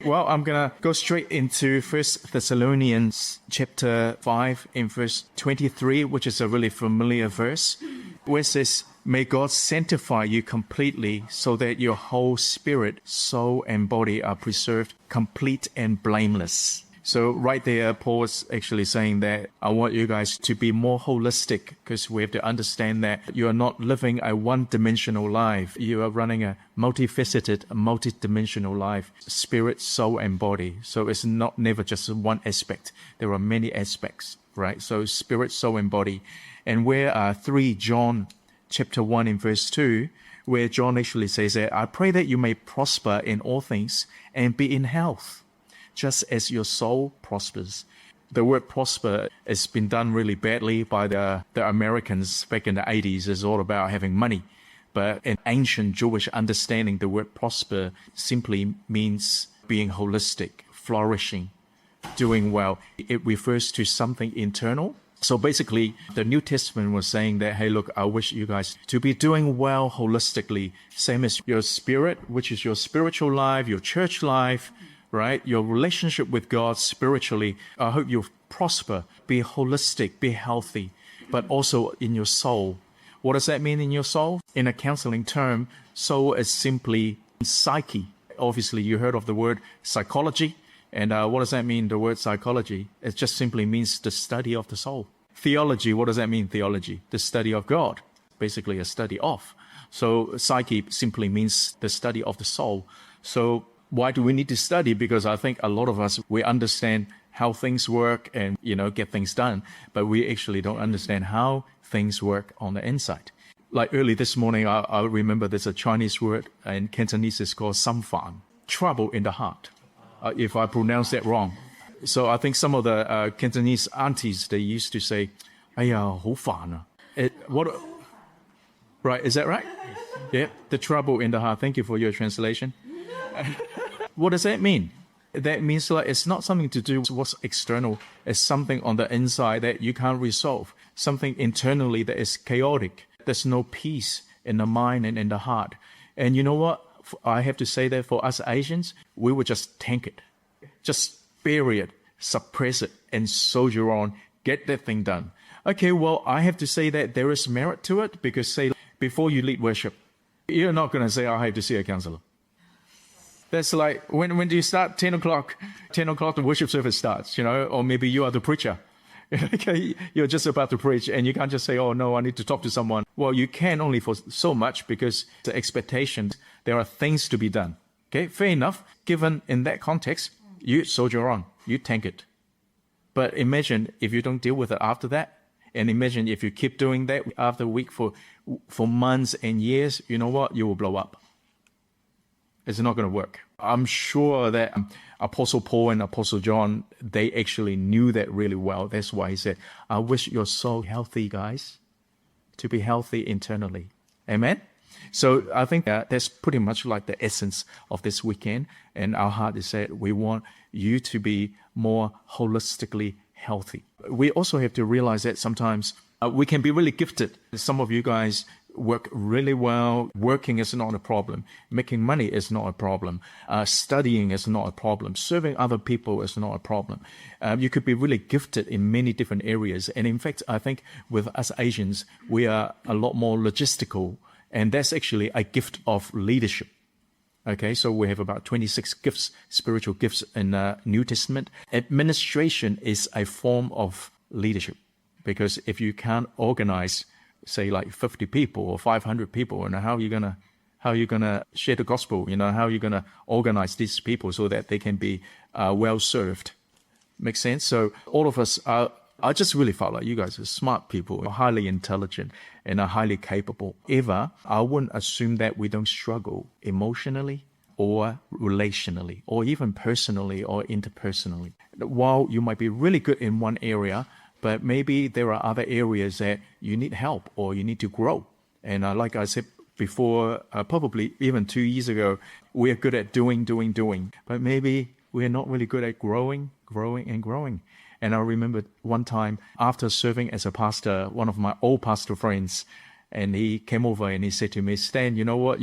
Well, I'm going to go straight into 1 Thessalonians chapter 5 in verse 23, which is a really familiar verse, where it says, "May God sanctify you completely so that your whole spirit, soul, and body are preserved complete and blameless." So right there, Paul is actually saying that I want you guys to be more holistic, because we have to understand that you are not living a one-dimensional life. You are running a multifaceted, multi-dimensional life, spirit, soul, and body. So it's not never just one aspect. There are many aspects, right? So spirit, soul, and body. And where 3 John chapter 1 in verse 2, where John actually says that, "I pray that you may prosper in all things and be in health, just as your soul prospers." The word prosper has been done really badly by the Americans back in the 80s. It's all about having money. But in ancient Jewish understanding, the word prosper simply means being holistic, flourishing, doing well. It refers to something internal. So basically, the New Testament was saying that, hey, look, I wish you guys to be doing well holistically, same as your spirit, which is your spiritual life, your church life, right? Your relationship with God spiritually. I hope you'll prosper, be holistic, be healthy, but also in your soul. What does that mean in your soul? In a counseling term, soul is simply psyche. Obviously, you heard of the word psychology. And what does that mean, the word psychology? It just simply means the study of the soul. Theology, what does that mean, theology? The study of God, basically a study of. So psyche simply means the study of the soul. So why do we need to study? Because I think a lot of us, we understand how things work and, get things done, but we actually don't understand how things work on the inside. Like early this morning, I remember there's a Chinese word in Cantonese, it's called "samfan," trouble in the heart, if I pronounce that wrong. So I think some of the Cantonese aunties, they used to say, "哎呀, 好煩啊." Right, is that right? Yeah, the trouble in the heart. Thank you for your translation. What does that mean? That means like it's not something to do with what's external. It's something on the inside that you can't resolve. Something internally that is chaotic. There's no peace in the mind and in the heart. And you know what? I have to say that for us Asians, we would just tank it. Just bury it, suppress it, and soldier on. Get that thing done. Okay, well, I have to say that there is merit to it, because say, before you lead worship, you're not going to say, I have to see a counselor. That's like, when do you start? 10 o'clock. 10 o'clock, the worship service starts, or maybe you are the preacher. Okay, you're just about to preach, and you can't just say, oh, no, I need to talk to someone. Well, you can only for so much, because the expectations, there are things to be done. Okay, fair enough. Given in that context, you soldier on, you tank it. But imagine if you don't deal with it after that, and imagine if you keep doing that after a week for months and years, you know what? You will blow up. It's not going to work. I'm sure that Apostle Paul and Apostle John, they actually knew that really well. That's why he said, I wish you're so healthy, guys, to be healthy internally. Amen? So I think that's pretty much like the essence of this weekend. And our heart is that we want you to be more holistically healthy. We also have to realize that sometimes we can be really gifted. Some of you guys work really well. Working is not a problem. Making money is not a problem. Studying is not a problem. Serving other people is not a problem. You could be really gifted in many different areas. And in fact, I think with us Asians, we are a lot more logistical. And that's actually a gift of leadership. Okay, so we have about 26 gifts, spiritual gifts in the New Testament. Administration is a form of leadership. Because if you can't organize, say like 50 people or 500 people, and how are you gonna share the gospel? How are you gonna organize these people so that they can be well served? Make sense? So all of us I just really felt like you guys are smart people, highly intelligent, and are highly capable. I wouldn't assume that we don't struggle emotionally or relationally, or even personally or interpersonally. While you might be really good in one area, but maybe there are other areas that you need help or you need to grow. And like I said before, probably even 2 years ago, we're good at doing, but maybe we're not really good at growing. And I remember one time after serving as a pastor, one of my old pastor friends, and he came over and he said to me, Stan, you know what?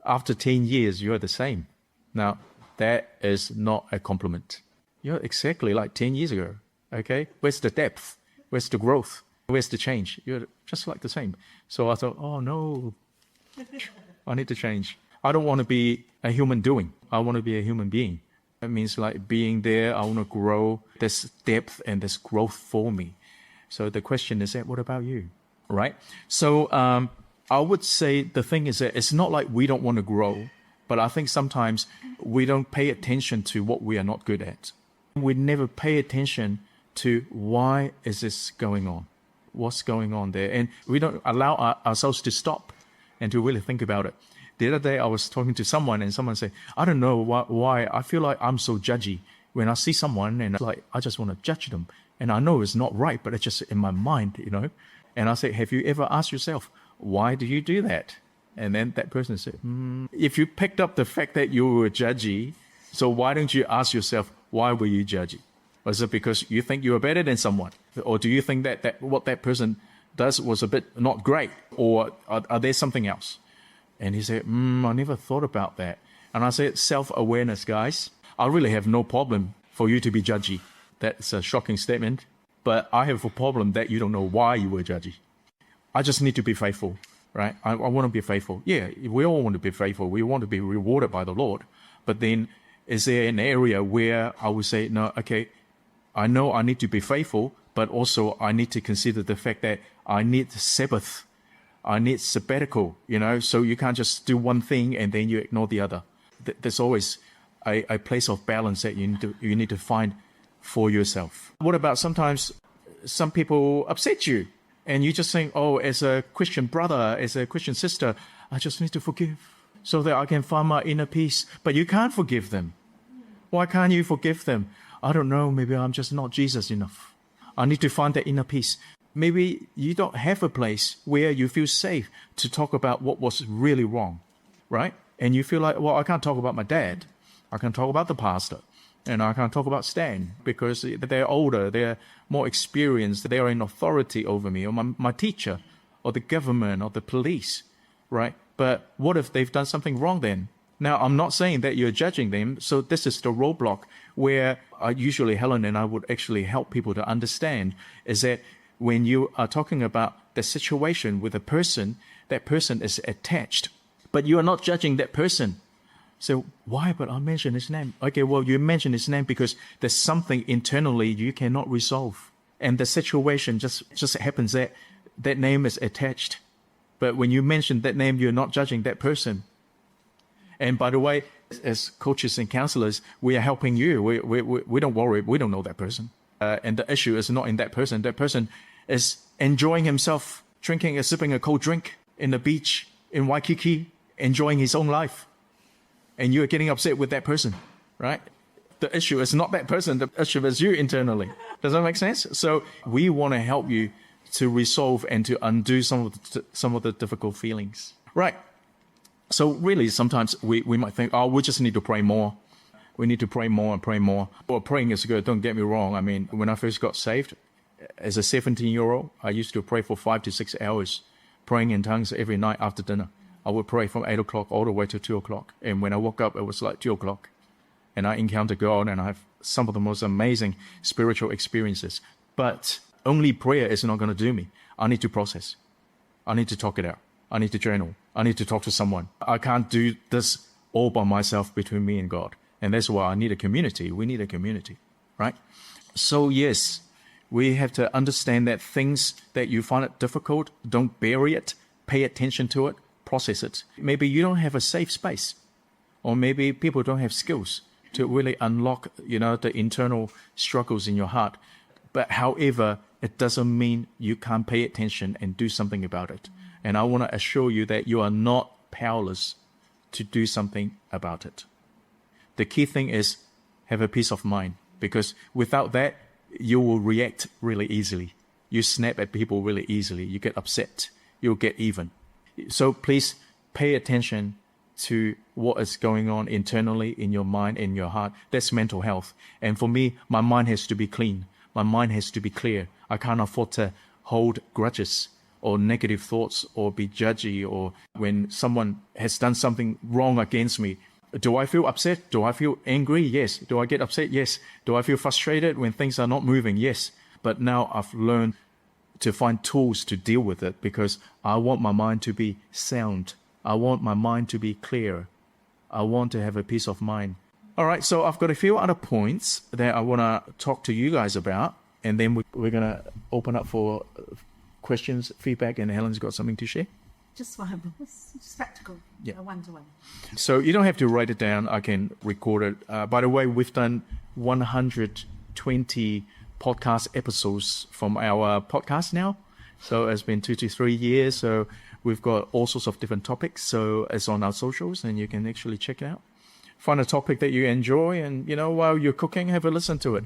After 10 years, you're the same. Now, that is not a compliment. You're exactly like 10 years ago. Okay? Where's the depth? Where's the growth? Where's the change? You're just like the same. So I thought, oh no, I need to change. I don't want to be a human doing. I want to be a human being. That means like being there, I want to grow. There's depth and there's growth for me. So the question is that, what about you? Right? So I would say the thing is that it's not like we don't want to grow, but I think sometimes we don't pay attention to what we are not good at. We never pay attention to why is this going on? What's going on there? And we don't allow ourselves to stop and to really think about it. The other day I was talking to someone and someone said, I don't know why I feel like I'm so judgy when I see someone and like I just want to judge them. And I know it's not right, but it's just in my mind, you know. And I said, have you ever asked yourself, why do you do that? And then that person said, if you picked up the fact that you were judgy, so why don't you ask yourself, why were you judgy? Was it because you think you were better than someone? Or do you think that what that person does was a bit not great? Or are there something else? And he said, I never thought about that. And I said, self-awareness, guys. I really have no problem for you to be judgy. That's a shocking statement. But I have a problem that you don't know why you were judgy. I just need to be faithful, right? I want to be faithful. Yeah, we all want to be faithful. We want to be rewarded by the Lord. But then is there an area where I would say, no, okay, I know I need to be faithful, but also I need to consider the fact that I need Sabbath. I need sabbatical, you know, so you can't just do one thing and then you ignore the other. There's always a place of balance that you need to find for yourself. What about sometimes some people upset you and you just think, oh, as a Christian brother, as a Christian sister, I just need to forgive so that I can find my inner peace. But you can't forgive them. Why can't you forgive them? I don't know, maybe I'm just not Jesus enough. I need to find that inner peace. Maybe you don't have a place where you feel safe to talk about what was really wrong, right? And you feel like, well, I can't talk about my dad. I can talk about the pastor. And I can't talk about Stan because they're older, they're more experienced, they are in authority over me, or my teacher, or the government, or the police, right? But what if they've done something wrong then? Now, I'm not saying that you're judging them, so this is the roadblock where usually Helen and I would actually help people to understand is that when you are talking about the situation with a person, that person is attached, but you are not judging that person. So why? But I mentioned his name. Okay, well, you mentioned his name because there's something internally you cannot resolve. And the situation just happens that that name is attached. But when you mention that name, you're not judging that person. And by the way, as coaches and counselors, we are helping you. We don't worry. We don't know that person. And the issue is not in that person. That person is enjoying himself, sipping a cold drink in the beach in Waikiki, enjoying his own life. And you're getting upset with that person, right? The issue is not that person. The issue is you internally. Does that make sense? So we want to help you to resolve and to undo some of the difficult feelings, right? So really, sometimes we might think, oh, we just need to pray more. We need to pray more and pray more. Well, praying is good. Don't get me wrong. I mean, when I first got saved, as a 17-year-old, I used to pray for 5 to 6 hours, praying in tongues every night after dinner. I would pray from 8 o'clock all the way to 2 o'clock. And when I woke up, it was like 2 o'clock. And I encountered God and I have some of the most amazing spiritual experiences. But only prayer is not going to do me. I need to process. I need to talk it out. I need to journal. I need to talk to someone. I can't do this all by myself between me and God. And that's why I need a community. We need a community, right? So yes, we have to understand that things that you find it difficult, don't bury it, pay attention to it, process it. Maybe you don't have a safe space, or maybe people don't have skills to really unlock, the internal struggles in your heart. But however, it doesn't mean you can't pay attention and do something about it. And I want to assure you that you are not powerless to do something about it. The key thing is have a peace of mind, because without that, you will react really easily. You snap at people really easily. You get upset. You'll get even. So please pay attention to what is going on internally in your mind, in your heart. That's mental health. And for me, my mind has to be clean. My mind has to be clear. I can't afford to hold grudges or negative thoughts or be judgy, or when someone has done something wrong against me, Do I feel upset? Do I feel angry? Yes. Do I get upset? Yes. Do I feel frustrated when things are not moving? Yes. But now I've learned to find tools to deal with it because I want my mind to be sound. I want my mind to be clear. I want to have a peace of mind. All right, so I've got a few other points that I want to talk to you guys about, and then we're going to open up for questions, feedback, and Helen's got something to share. Just one. Just practical. Yeah. A one-to-one. So you don't have to write it down. I can record it. By the way, we've done 120 podcast episodes from our podcast now. So it's been 2 to 3 years. So we've got all sorts of different topics. So it's on our socials and you can actually check it out. Find a topic that you enjoy and, while you're cooking, have a listen to it.